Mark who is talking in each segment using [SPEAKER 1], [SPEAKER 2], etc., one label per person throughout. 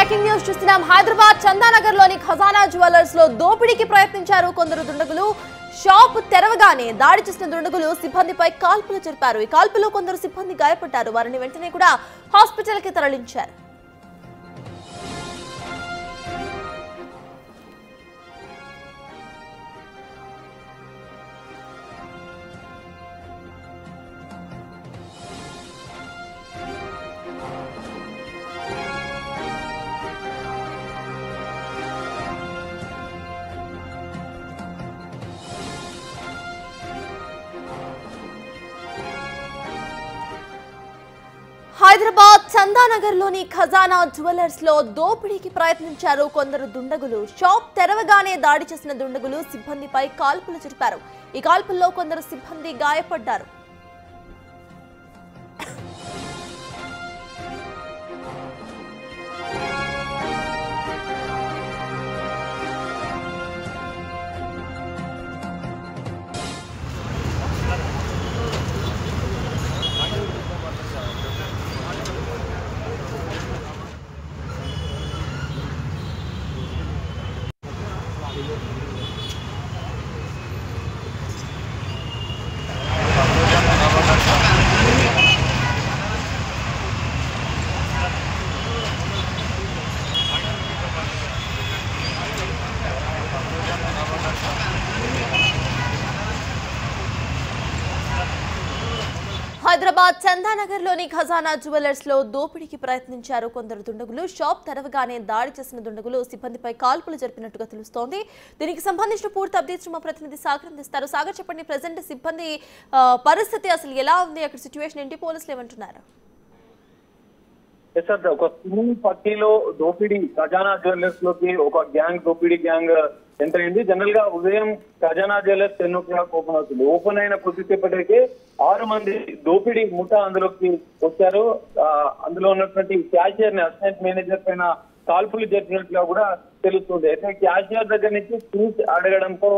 [SPEAKER 1] Breaking news చూస్తున్నాం. హైదరాబాద్ చందానగర్ లోని ఖజానా జ్యువెలర్స్ లో దోపిడీకి ప్రయత్నించారు కొందరు దుండగులు. షాప్ తెరవగానే దాడి చేసిన దుండగులు సిబ్బందిపై కాల్పులు జరిపారు. ఈ కాల్పులో కొందరు సిబ్బంది గాయపడ్డారు. వారిని వెంటనే కూడా హాస్పిటల్ కి తరలించారు. హైదరాబాద్ చందానగర్ లోని ఖజానా జ్యువెలర్స్ లో దోపిడీకి ప్రయత్నించారు కొందరు దుండగులు. షాప్ తెరవగానే దాడి చేసిన దుండగులు సిబ్బందిపై కాల్పులు జరిపారు. ఈ కాల్పుల్లో కొందరు సిబ్బంది గాయపడ్డారు. హైదరాబాద్ చందానగర్ లోని ఖజానా జ్యువెలర్స్ లో దోపిడీకి ప్రయత్నించారు కొందరు దుండగులు. షాప్ తెరవగానే దాడి చేసిన దుండగులు సిబ్బందిపై కాల్పులు జరిపినట్టుగా తెలుస్తోంది. దీనికి సంబంధించిన పూర్తి అప్డేట్స్ మా ప్రతినిధి సాగర్ అందిస్తారు. సాగర్, చెప్పండి, ప్రెజెంట్ సిబ్బంది పరిస్థితి అసలు ఎలా ఉంది? అక్కడ సిచ్యువేషన్ ఏంటి? పోలీసులు ఏమంటున్నారు?
[SPEAKER 2] ఒక స్విమ్మింగ్ పట్టీలో దోపిడీ ఖజానా జ్యువెలర్స్ లోకి ఒక దోపిడీ గ్యాంగ్ ఎంటర్ అయింది. జనరల్ గా ఉదయం ఖజానా జ్యువెలర్స్ 10 o'clock ఓపెన్ అవుతుంది. ఓపెన్ అయిన కొద్దిసేపటికే 6 మంది దోపిడీ ముఠా అందులోకి వచ్చారు. అందులో ఉన్నటువంటి క్యాషియర్ ని, అసిస్టెంట్ మేనేజర్ పైన కాల్పులు జరిపినట్లుగా కూడా తెలుస్తుంది. అయితే క్యాషియర్ దగ్గర నుంచి ఫీజు అడగడంతో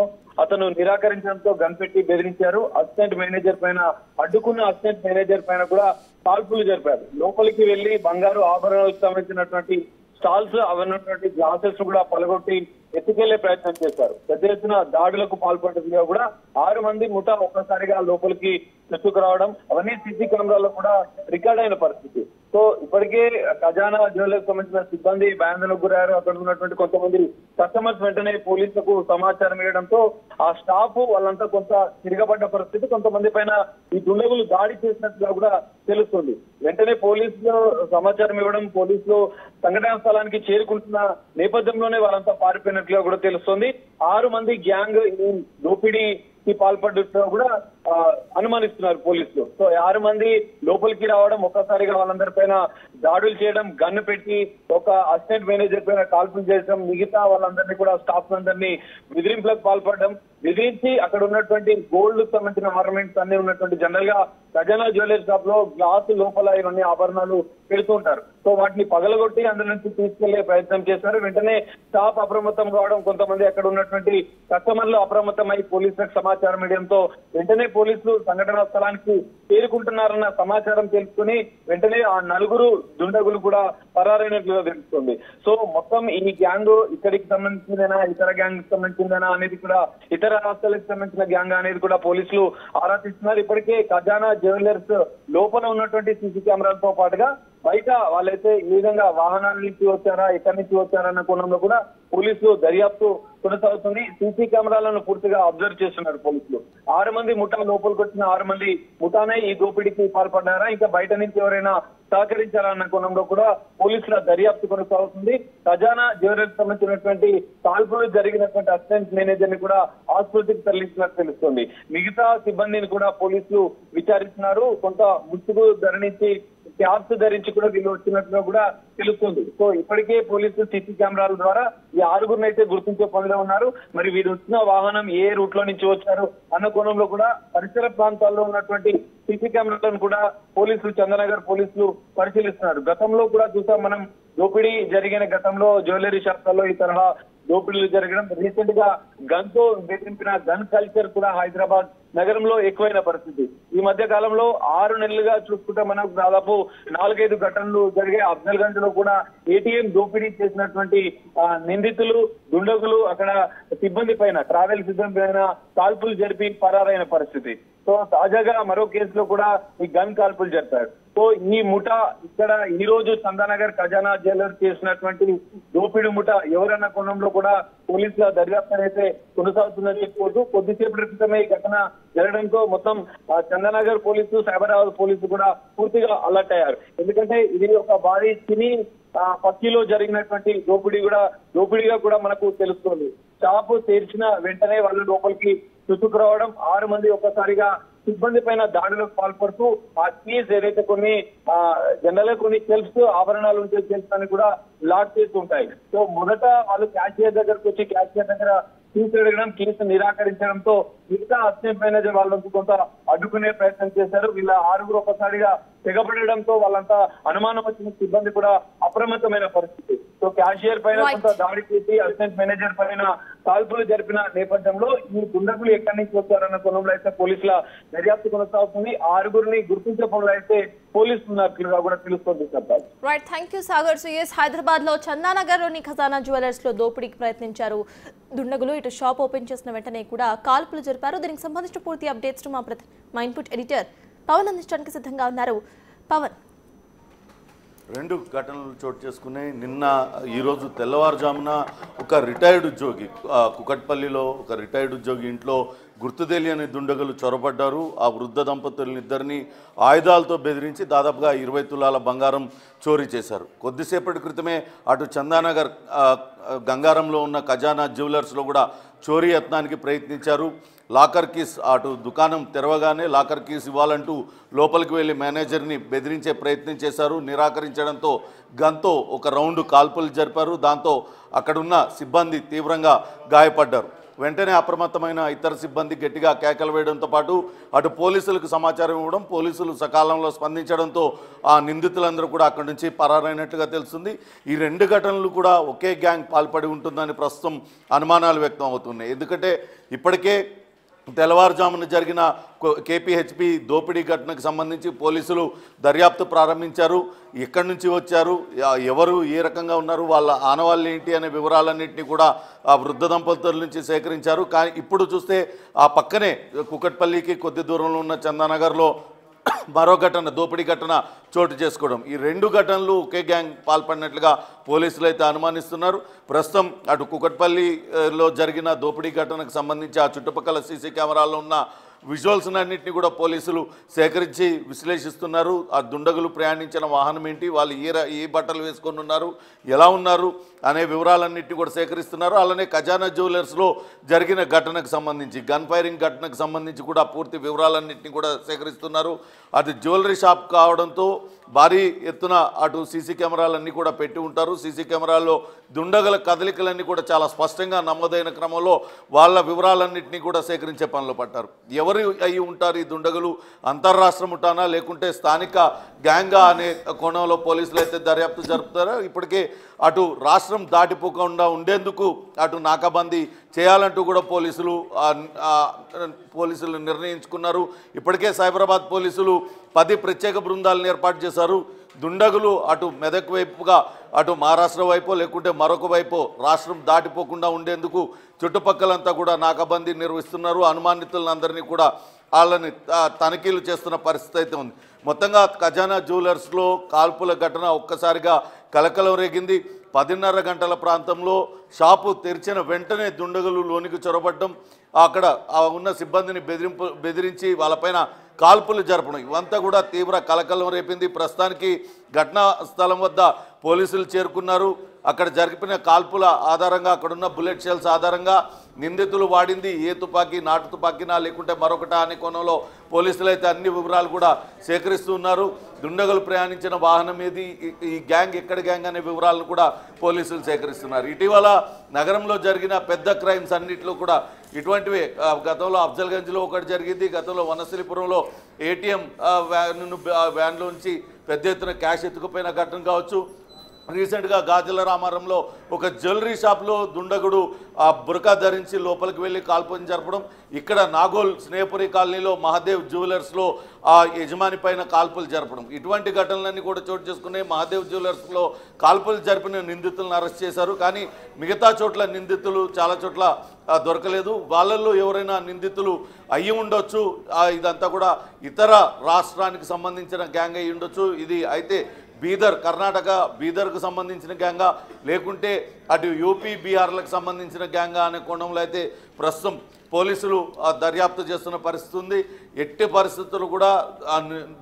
[SPEAKER 2] అతను నిరాకరించడంతో గన్ పెట్టి బెదిరించారు. అసిస్టెంట్ మేనేజర్ పైన అడ్డుకున్న అసిస్టెంట్ మేనేజర్ పైన కూడా కాల్పులు జరిపారు. లోపలికి వెళ్లి బంగారు ఆభరణాలకు సంబంధించినటువంటి స్టాల్స్ అవన్నటువంటి గ్లాసెస్ కూడా పలగొట్టి ఎత్తుకెళ్లే ప్రయత్నం చేశారు. పెద్ద ఎత్తున దాడులకు పాల్పడ్డదిగా కూడా 6 మంది ముఠా ఒక్కసారిగా లోపలికి రావడం, అవన్నీ సీసీ కెమెరాలో కూడా రికార్డ్ అయిన పరిస్థితి. సో ఇప్పటికే ఖజానా జ్యువెలర్స్ సంబంధించిన సిబ్బంది భయాందోళనకు గురయ్యారు. అక్కడ ఉన్నటువంటి కొంతమంది కస్టమర్స్ వెంటనే పోలీసులకు సమాచారం ఇవ్వడంతో ఆ స్టాఫ్ వాళ్ళంతా కొంత తిరగబడ్డ పరిస్థితి. కొంతమంది పైన ఈ దుండగులు దాడి చేసినట్టుగా కూడా తెలుస్తుంది. వెంటనే పోలీసులు సమాచారం ఇవ్వడం, పోలీసులు సంఘటనా స్థలానికి చేరుకుంటున్న నేపథ్యంలోనే వాళ్ళంతా పారిపోయినట్లుగా కూడా తెలుస్తుంది. 6 మంది గ్యాంగ్ ఈ దోపిడీకి పాల్పడ్డట్టుగా కూడా అనుమానిస్తున్నారు పోలీసులు. సో 6 మంది లోపలికి రావడం, ఒక్కసారిగా వాళ్ళందరి పైన దాడులు చేయడం, గన్ను పెట్టి ఒక అసిస్టెంట్ మేనేజర్ పైన కాల్పులు చేయడం, మిగతా వాళ్ళందరినీ కూడా స్టాఫ్ అందరినీ బెదిరింపులకు పాల్పడడం, బెదిరించి అక్కడ ఉన్నటువంటి గోల్డ్ సంబంధించిన ఆర్నమెంట్స్ అన్ని ఉన్నటువంటి జనరల్ గా ఖజానా జ్యువెలరీ షాప్ లో గ్లాసు లోపల ఇవన్నీ ఆభరణాలు పెడుతూ ఉంటారు. సో వాటిని పగలగొట్టి అందులో నుంచి తీసుకెళ్లే ప్రయత్నం చేశారు. వెంటనే స్టాఫ్ అప్రమత్తం కావడం, కొంతమంది అక్కడ ఉన్నటువంటి కస్టమర్లు అప్రమత్తమై పోలీసులకు సమాచారం ఇవ్వడంతో వెంటనే పోలీసులు సంఘటనా స్థలానికి చేరుకుంటున్నారన్న సమాచారం తెలుసుకుని వెంటనే ఆ 4 దుండగులు కూడా పరారైనట్లుగా తెలుస్తుంది. సో మొత్తం ఈ గ్యాంగ్ ఇక్కడికి సంబంధించిందేనా, ఇతర గ్యాంగ్ సంబంధించిందేనా అనేది కూడా, ఇతర రాష్ట్రాలకు సంబంధించిన గ్యాంగ్ అనేది కూడా పోలీసులు ఆరా తీస్తున్నారు. ఇప్పటికే ఖజానా జ్యువెలర్స్ లోపల ఉన్నటువంటి సీసీ కెమెరాలతో పాటుగా బయట వాళ్ళైతే ఈ విధంగా వాహనాల నుంచి వచ్చారా, ఎక్కడి నుంచి వచ్చారన్న కోణంలో కూడా పోలీసులు దర్యాప్తు కొనసాగుతుంది. సీసీ కెమెరాలను పూర్తిగా అబ్జర్వ్ చేస్తున్నారు పోలీసులు. 6 మంది ముఠా లోపలికి వచ్చిన 6 మంది ముఠానే ఈ దోపిడీకి పాల్పడ్డారా, ఇంకా బయట నుంచి ఎవరైనా సహకరించారన్న కోణంలో కూడా పోలీసుల దర్యాప్తు కొనసాగుతుంది. ఖజానా జ్యువెలర్స్ సంబంధించినటువంటి కాల్పులు జరిగినటువంటి అసిస్టెంట్ మేనేజర్ ని కూడా ఆసుపత్రికి తరలించినట్టు తెలుస్తుంది. మిగతా సిబ్బందిని కూడా పోలీసులు విచారిస్తున్నారు. కొంత ముసుగు ధరించి, క్యాప్స్ ధరించి కూడా వీళ్ళు వచ్చినట్టుగా కూడా తెలుస్తుంది. సో ఇప్పటికే పోలీసులు సీసీ కెమెరాల ద్వారా ఈ 6గురిని అయితే గుర్తించే పనిలో ఉన్నారు. మరి వీరు వచ్చిన వాహనం ఏ రూట్ లో నుంచి వచ్చారు అన్న కోణంలో కూడా పరిసర ప్రాంతాల్లో ఉన్నటువంటి సీసీ కెమెరాలను కూడా పోలీసులు, చందానగర్ పోలీసులు పరిశీలిస్తున్నారు. గతంలో కూడా చూసాం మనం, దోపిడీ జరిగిన గతంలో జ్యువెలరీ షాప్లలో ఈ తరహా దోపిడీలు జరగడం, రీసెంట్ గా గన్ తో బెదిరింపిన గన్ కల్చర్ కూడా హైదరాబాద్ నగరంలో ఎక్కువైన పరిస్థితి. ఈ మధ్య కాలంలో 6 నెలలుగా చూసుకుంటే మనకు దాదాపు 4-5 ఘటనలు జరిగే. అఫ్జల్గంజ్ లో కూడా ఏటీఎం దోపిడీ చేసినటువంటి నిందితులు దుండగులు అక్కడ సిబ్బంది పైన, ట్రావెల్ సిబ్బంది పైన కాల్పులు జరిపి పరారైన పరిస్థితి. సో తాజాగా మరో కేసులో కూడా ఈ గన్ కాల్పులు జరిపారు. సో ఈ ముఠా ఇక్కడ ఈ రోజు చందానగర్ ఖజానా జ్యువెలర్స్ చేసినటువంటి దోపిడీ ముఠా ఎవరన్న కోణంలో కూడా పోలీసుల దర్యాప్తు అయితే కొనసాగుతుందని చెప్పుకోవచ్చు. కొద్దిసేపటి క్రితమే ఈ ఘటన జరగడంతో మొత్తం చందానగర్ పోలీసు, సైబరాబాద్ పోలీసు కూడా పూర్తిగా అలర్ట్ అయ్యారు. ఎందుకంటే ఇది ఒక భారీ సినీ పక్కీలో జరిగినటువంటి దోపిడీగా కూడా మనకు తెలుస్తుంది. షాపు తెరిచిన వెంటనే వాళ్ళు లోపలికి చుట్టుకురావడం, 6 మంది ఒక్కసారిగా సిబ్బంది పైన దాడులకు పాల్పడుతూ ఆ కీస్ ఏదైతే కొన్ని జనరల్ గా కొన్ని సెల్ఫ్స్ ఆభరణాలు ఉంటే సెల్ఫ్స్ అని కూడా లాక్ చేస్తూ ఉంటాయి. సో మొదట వాళ్ళు క్యాషియర్ దగ్గరకు వచ్చి క్యాషియర్ దగ్గర కీస్ అడగడం, కీస్ నిరాకరించడంతో మిగతా అసిస్టెంట్ మేనేజర్ వాళ్ళకు కొంత అడ్డుకునే ప్రయత్నం చేశారు. వీళ్ళ 6 ఒక్కసారిగా తెగపడడంతో వాళ్ళంతా అనుమానం వచ్చిన సిబ్బంది కూడా అప్రమత్తమైన పరిస్థితి. సో క్యాషియర్ పైన కొంత దాడి చేసి అసిస్టెంట్ మేనేజర్ పైన కాల్పులు జరిపిన నేపథ్యంలో ఈ దుండగులు ఎక్కడి నుంచి వచ్చారన్న కోణంలో అయితే పోలీసుల దర్యాప్తు కొనసాగుతుంది. 6గురిని గుర్తించే పనులు అయితే పోలీసులు ఉన్నట్లుగా కూడా తెలుస్తోంది.
[SPEAKER 1] Right, thank you Sagar. సుయేస్, హైదరాబాద్ లో చందానగర్ లోని ఖజానా జ్యువెలర్స్ లో దోపిడీకి ప్రయత్నించారు దుండగులు. ఇటు షాప్ ఓపెన్ చేసిన వెంటనే కూడా కాల్పులు జరిపారు. దీనికి సంబంధించిన పూర్తి అప్డేట్స్ మా ఇన్పుట్ ఎడిటర్ పవన్ అందించడానికి సిద్ధంగా ఉన్నారు. పవన్,
[SPEAKER 3] 2 ఘటనలు చోటు చేసుకున్నాయి. నిన్న ఈరోజు తెల్లవారుజామున ఒక రిటైర్డ్ ఉద్యోగి కుకట్పల్లిలో ఒక రిటైర్డ్ ఉద్యోగి ఇంట్లో గుర్తు తెలియని దుండగులు చొరబడ్డారు. ఆ వృద్ధ దంపతులనిద్దరిని ఆయుధాలతో బెదిరించి దాదాపుగా 20 తులాల బంగారం చోరీ చేశారు. కొద్దిసేపటి క్రితమే అటు చందానగర్ గంగారంలో ఉన్న ఖజానా జ్యువెలర్స్లో కూడా చోరీ యత్నానికి ప్రయత్నించారు. లాకర్ కీస్ అటు దుకాణం తెరవగానే లాకర్ కీస్ ఇవ్వాలంటూ లోపలికి వెళ్ళి మేనేజర్ని బెదిరించే ప్రయత్నం చేశారు. నిరాకరించడంతో గన్తో ఒక రౌండ్ కాల్పులు జరిపారు. దాంతో అక్కడున్న సిబ్బంది తీవ్రంగా గాయపడ్డారు. వెంటనే అప్రమత్తమైన ఇతర సిబ్బంది గట్టిగా కేకలు వేయడంతో పాటు అటు పోలీసులకు సమాచారం ఇవ్వడం, పోలీసులు సకాలంలో స్పందించడంతో ఆ నిందితులందరూ కూడా అక్కడి నుంచి పరారైనట్టుగా తెలుస్తుంది. ఈ 2 ఘటనలు కూడా ఒకే గ్యాంగ్ పాల్పడి ఉంటుందని ప్రస్తుతం అనుమానాలు వ్యక్తం అవుతున్నాయి. ఎందుకంటే ఇప్పటికే తెల్లవారుజామున జరిగిన కేపీహెచ్పి దోపిడీ ఘటనకు సంబంధించి పోలీసులు దర్యాప్తు ప్రారంభించారు. ఎక్కడి నుంచి వచ్చారు, ఎవరు ఏ రకంగా ఉన్నారు, వాళ్ళ ఆనవాళ్ళు ఏంటి అనే వివరాలన్నింటినీ కూడా ఆ వృద్ధ దంపతుల నుంచి సేకరించారు. కానీ ఇప్పుడు చూస్తే ఆ పక్కనే కుకట్పల్లికి కొద్ది దూరంలో ఉన్న చందానగర్లో మరో ఘటన, దోపిడీ ఘటన చోటు చేసుకోవడం, ఈ 2 ఘటనలు ఒకే గ్యాంగ్ పాల్పడినట్లుగా పోలీసులు అయితే అనుమానిస్తున్నారు. ప్రస్తుతం అటు కుకట్పల్లిలో జరిగిన దోపిడీ ఘటనకు సంబంధించి ఆ చుట్టుపక్కల సీసీ కెమెరాల్లో ఉన్న విజువల్స్ అన్నింటినీ కూడా పోలీసులు సేకరించి విశ్లేషిస్తున్నారు. ఆ దుండగులు ప్రయాణించిన వాహనం ఏంటి, వాళ్ళు ఏ బట్టలు వేసుకొని ఉన్నారు, ఎలా ఉన్నారు అనే వివరాలన్నింటినీ కూడా సేకరిస్తున్నారు. అలానే ఖజానా జ్యువెలర్స్లో జరిగిన ఘటనకు సంబంధించి, గన్ ఫైరింగ్ ఘటనకు సంబంధించి కూడా పూర్తి వివరాలన్నింటినీ కూడా సేకరిస్తున్నారు. అది జ్యువెలరీ షాప్ కావడంతో భారీ ఎత్తున అటు సీసీ కెమెరాలన్నీ కూడా పెట్టి ఉంటారు. సీసీ కెమెరాల్లో దుండగల కదలికలన్నీ కూడా చాలా స్పష్టంగా నమోదైన క్రమంలో వాళ్ళ వివరాలన్నింటినీ కూడా సేకరించే పనిలో పడ్డారు. ఎవరు అయి ఉంటారు ఈ దుండగులు, అంతర్రాష్ట్ర ముఠానా లేకుంటే స్థానిక గ్యాంగా అనే కోణంలో పోలీసులు అయితే దర్యాప్తు జరుపుతారు. ఇప్పటికే అటు రాష్ట్రం దాటిపోకుండా ఉండేందుకు అటు నాకాబందీ చేయాలంటూ కూడా పోలీసులు నిర్ణయించుకున్నారు. ఇప్పటికే సైబరాబాద్ పోలీసులు 10 ప్రత్యేక బృందాలను ఏర్పాటు చేశారు. దుండగులు అటు మెదక్ వైపుగా, అటు మహారాష్ట్ర వైపు లేకుంటే మరొక వైపు రాష్ట్రం దాటిపోకుండా ఉండేందుకు చుట్టుపక్కలంతా కూడా నాకాబందీ నిర్వహిస్తున్నారు. అనుమానితులందరినీ కూడా వాళ్ళని తనిఖీలు చేస్తున్న పరిస్థితి అయితే ఉంది. మొత్తంగా ఖజానా జ్యువెలర్స్లో కాల్పుల ఘటన ఒక్కసారిగా కలకలం రేగింది. 10:30 గంటల ప్రాంతంలో షాపు తెరిచిన వెంటనే దుండగులు లోనికి చొరబడ్డం, అక్కడ ఉన్న సిబ్బందిని బెదిరించి వాళ్ళపైన కాల్పులు జరపడం, ఇవంతా కూడా తీవ్ర కలకలం రేపింది. ప్రస్తుతానికి ఘటనా స్థలం వద్ద పోలీసులు చేరుకున్నారు. అక్కడ జరిపిన కాల్పుల ఆధారంగా, అక్కడున్న బుల్లెట్ షెల్స్ ఆధారంగా నిందితులు వాడింది ఏ తుపాకీ, నాటు తుపాకీనా లేకుంటే మరొకటా అనే కోణంలో పోలీసులు అయితే అన్ని వివరాలు కూడా సేకరిస్తూ ఉన్నారు. దుండగులు ప్రయాణించిన వాహనం ఏది, ఈ గ్యాంగ్ ఎక్కడి గ్యాంగ్ అనే వివరాలను కూడా పోలీసులు సేకరిస్తున్నారు. ఇటీవల నగరంలో జరిగిన పెద్ద క్రైమ్స్ అన్నింటిలో కూడా ఇటువంటివి, గతంలో అఫ్జల్గంజ్లో ఒకటి జరిగింది, గతంలో వనస్థలిపురంలో ఏటీఎం వ్యాన్లోంచి పెద్ద ఎత్తున క్యాష్ ఎత్తుకుపోయిన ఘటన కావచ్చు, రీసెంట్గా గాజుల రామారంలో ఒక జ్యువెలరీ షాప్లో దుండగుడు ఆ బురకా ధరించి లోపలికి వెళ్ళి కాల్పులు జరపడం, ఇక్కడ నాగోల్ స్నేహపురి కాలనీలో మహాదేవ్ జ్యువెలర్స్లో ఆ యజమాని పైన కాల్పులు జరపడం, ఇటువంటి ఘటనలన్నీ కూడా చోటు చేసుకునే మహాదేవ్ జ్యువెలర్స్లో కాల్పులు జరిపిన నిందితులను అరెస్ట్ చేశారు. కానీ మిగతా చోట్ల నిందితులు చాలా చోట్ల దొరకలేదు. వాళ్ళల్లో ఎవరైనా నిందితులు అయ్యి ఉండొచ్చు, ఇదంతా కూడా ఇతర రాష్ట్రానికి సంబంధించిన గ్యాంగ్ అయ్యి ఉండొచ్చు. ఇది అయితే బీదర్, కర్ణాటక బీదర్కు సంబంధించిన గ్యాంగా లేకుంటే అటు యూపీ బీహార్లకు సంబంధించిన గ్యాంగా అనే కోణంలో అయితే ప్రస్తుతం పోలీసులు దర్యాప్తు చేస్తున్న పరిస్థితి ఉంది. ఎట్టి పరిస్థితులు కూడా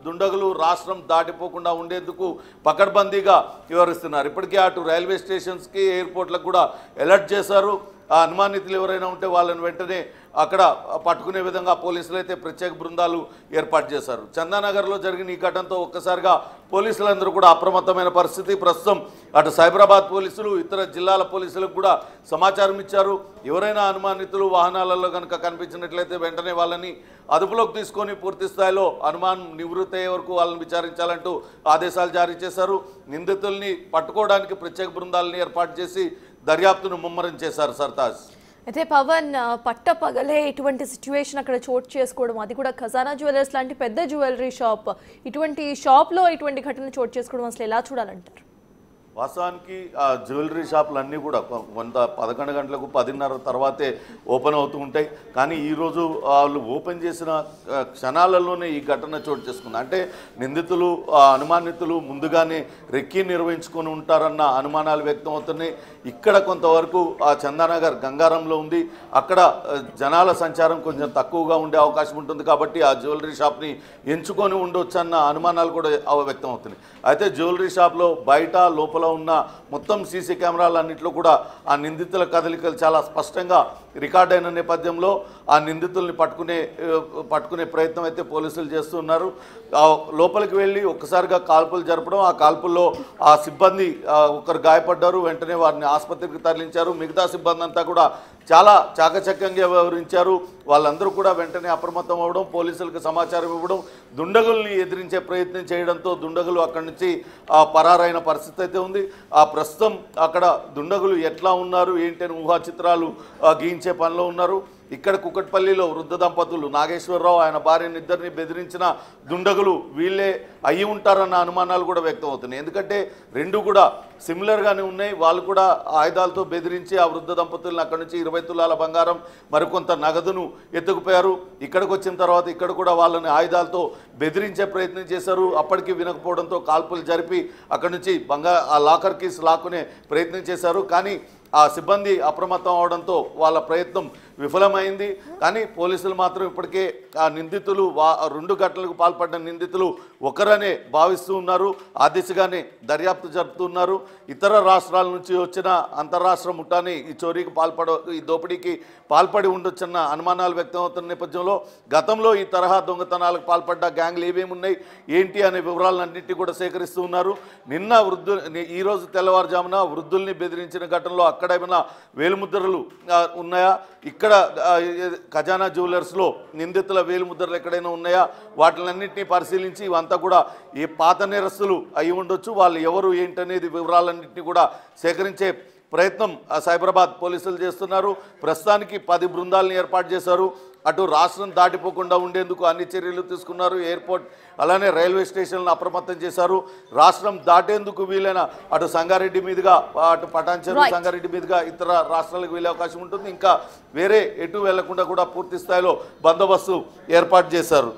[SPEAKER 3] దుండగులు రాష్ట్రం దాటిపోకుండా ఉండేందుకు పకడ్బందీగా వ్యవహరిస్తున్నారు. ఇప్పటికే అటు రైల్వే స్టేషన్స్కి, ఎయిర్పోర్ట్లకు కూడా అలర్ట్ చేశారు. ఆ అనుమానితులు ఎవరైనా ఉంటే వాళ్ళని వెంటనే అక్కడ పట్టుకునే విధంగా పోలీసులు అయితే ప్రత్యేక బృందాలు ఏర్పాటు చేశారు. చందానగర్లో జరిగిన ఈ ఘటనతో ఒక్కసారిగా పోలీసులందరూ కూడా అప్రమత్తమైన పరిస్థితి. ప్రస్తుతం అటు సైబరాబాద్ పోలీసులు, ఇతర జిల్లాల పోలీసులకు కూడా సమాచారం ఇచ్చారు. ఎవరైనా అనుమానితులు వాహనాలలో కనుక కనిపించినట్లయితే వెంటనే వాళ్ళని అదుపులోకి తీసుకొని పూర్తి స్థాయిలో అనుమానం నివృత్తి అయ్యే వరకు వాళ్ళని విచారించాలంటూ ఆదేశాలు జారీ చేశారు. నిందితుల్ని పట్టుకోవడానికి ప్రత్యేక బృందాలను ఏర్పాటు చేసి దర్యాప్తును ముమ్మరం చేశారు. సర్తాజ్
[SPEAKER 1] అయితే పవన్, పట్టపగలే ఇటువంటి సిచ్యువేషన్ అక్కడ చోటు చేసుకోవడం, అది కూడా ఖజానా జ్యువెలర్స్ లాంటి పెద్ద జ్యువెలరీ షాప్, ఇటువంటి షాప్లో ఇటువంటి ఘటన చోటు చేసుకోవడం అసలు ఎలా చూడాలంటారు?
[SPEAKER 3] వాస్తవానికి ఆ జ్యువెలరీ షాపులు అన్నీ కూడా కొంత 11 గంటలకు 10:30 తర్వాతే ఓపెన్ అవుతూ ఉంటాయి. కానీ ఈరోజు వాళ్ళు ఓపెన్ చేసిన క్షణాలలోనే ఈ ఘటన చోటు చేసుకుంది. అంటే నిందితులు, అనుమానితులు ముందుగానే రెక్కీ నిర్వహించుకొని ఉంటారన్న అనుమానాలు వ్యక్తం అవుతున్నాయి. ఇక్కడ కొంతవరకు ఆ చందానగర్ గంగారంలో ఉంది, అక్కడ జనాల సంచారం కొంచెం తక్కువగా ఉండే అవకాశం ఉంటుంది. కాబట్టి ఆ జ్యువెలరీ షాప్ని ఎంచుకొని ఉండొచ్చు అన్న అనుమానాలు కూడా వ్యక్తం అవుతున్నాయి. అయితే జ్యువెలరీ షాప్లో బయట లోపల ఉన్న మొత్తం సీసీ కెమెరాలన్నింటిలో కూడా ఆ నిందితుల కదలికలు చాలా స్పష్టంగా రికార్డ్ అయిన నేపథ్యంలో ఆ నిందితుల్ని పట్టుకునే ప్రయత్నం అయితే పోలీసులు చేస్తున్నారు. లోపలికి వెళ్ళి ఒక్కసారిగా కాల్పులు జరపడం, ఆ కాల్పుల్లో ఆ సిబ్బంది ఒకరు గాయపడ్డారు. వెంటనే వారిని ఆసుపత్రికి తరలించారు. మిగతా సిబ్బంది అంతా కూడా చాలా చాకచక్యంగా వ్యవహరించారు. వాళ్ళందరూ కూడా వెంటనే అప్రమత్తం అవ్వడం, పోలీసులకు సమాచారం ఇవ్వడం, దుండగుల్ని ఎదిరించే ప్రయత్నం చేయడంతో దుండగులు అక్కడి నుంచి పరారైన పరిస్థితి అయితే ఉంది. ఆ ప్రస్తుతం అక్కడ దుండగులు ఎట్లా ఉన్నారు ఏంటి అని ఊహా చిత్రాలు గీయించే పనిలో ఉన్నారు. ఇక్కడ కుకట్పల్లిలో వృద్ధ దంపతులు నాగేశ్వరరావు, ఆయన భార్యనిద్దరిని బెదిరించిన దుండగులు వీళ్ళే అయ్యి ఉంటారన్న అనుమానాలు కూడా వ్యక్తం అవుతున్నాయి. ఎందుకంటే రెండు కూడా సిమిలర్గానే ఉన్నాయి. వాళ్ళు కూడా ఆయుధాలతో బెదిరించి ఆ వృద్ధ దంపతులను అక్కడి నుంచి 20 తులాల బంగారం, మరికొంత నగదును ఎత్తుకుపోయారు. ఇక్కడికి వచ్చిన తర్వాత ఇక్కడ కూడా వాళ్ళని ఆయుధాలతో బెదిరించే ప్రయత్నం చేశారు. అప్పటికి వినకపోవడంతో కాల్పులు జరిపి అక్కడి నుంచి ఆ లాకర్ కీస్ లాక్కునే ప్రయత్నం చేశారు. కానీ ఆ సిబ్బంది అప్రమత్తం అవడంతో వాళ్ళ ప్రయత్నం విఫలమైంది. కానీ పోలీసులు మాత్రం ఇప్పటికే ఆ నిందితులు 2 ఘటనలకు పాల్పడ్డ నిందితులు ఒకరనే భావిస్తూ ఉన్నారు. ఆ దిశగానే దర్యాప్తు జరుపుతున్నారు. ఇతర రాష్ట్రాల నుంచి వచ్చిన అంతర్రాష్ట్ర ముఠాని ఈ దోపిడీకి పాల్పడి ఉండొచ్చన్న అనుమానాలు వ్యక్తం అవుతున్న నేపథ్యంలో గతంలో ఈ తరహా దొంగతనాలకు పాల్పడ్డ గ్యాంగ్లు ఏమేమి ఉన్నాయి ఏంటి అనే వివరాలన్నింటినీ కూడా సేకరిస్తూ ఉన్నారు. ఈరోజు తెల్లవారుజామున వృద్ధుల్ని బెదిరించిన ఘటనలో అక్కడ ఏమైనా వేలుముద్రలు ఉన్నాయా, ఇక్కడ ఖజానా జ్యువెలర్స్లో నిందితుల వేలుముద్రలు ఎక్కడైనా ఉన్నాయా, వాటిలన్నింటినీ పరిశీలించి ఇవంతా కూడా ఏ పాత నేరస్తులు అయి ఉండొచ్చు, వాళ్ళు ఎవరు ఏంటనేది వివరాలన్నింటినీ కూడా సేకరించే ప్రయత్నం సైబరాబాద్ పోలీసులు చేస్తున్నారు. ప్రస్తుతానికి 10 బృందాలను ఏర్పాటు చేశారు. అటు రాష్ట్రం దాటిపోకుండా ఉండేందుకు అన్ని చర్యలు తీసుకున్నారు. ఎయిర్పోర్ట్ అలానే రైల్వే స్టేషన్లను అప్రమత్తం చేశారు. రాష్ట్రం దాటేందుకు వీలైన అటు సంగారెడ్డి మీదుగా, అటు పటాన్చెరు సంగారెడ్డి మీదుగా ఇతర రాష్ట్రాలకు వెళ్ళే అవకాశం ఉంటుంది. ఇంకా వేరే ఎటు వెళ్లకుండా కూడా పూర్తి స్థాయిలో బందోబస్తు ఏర్పాటు చేశారు.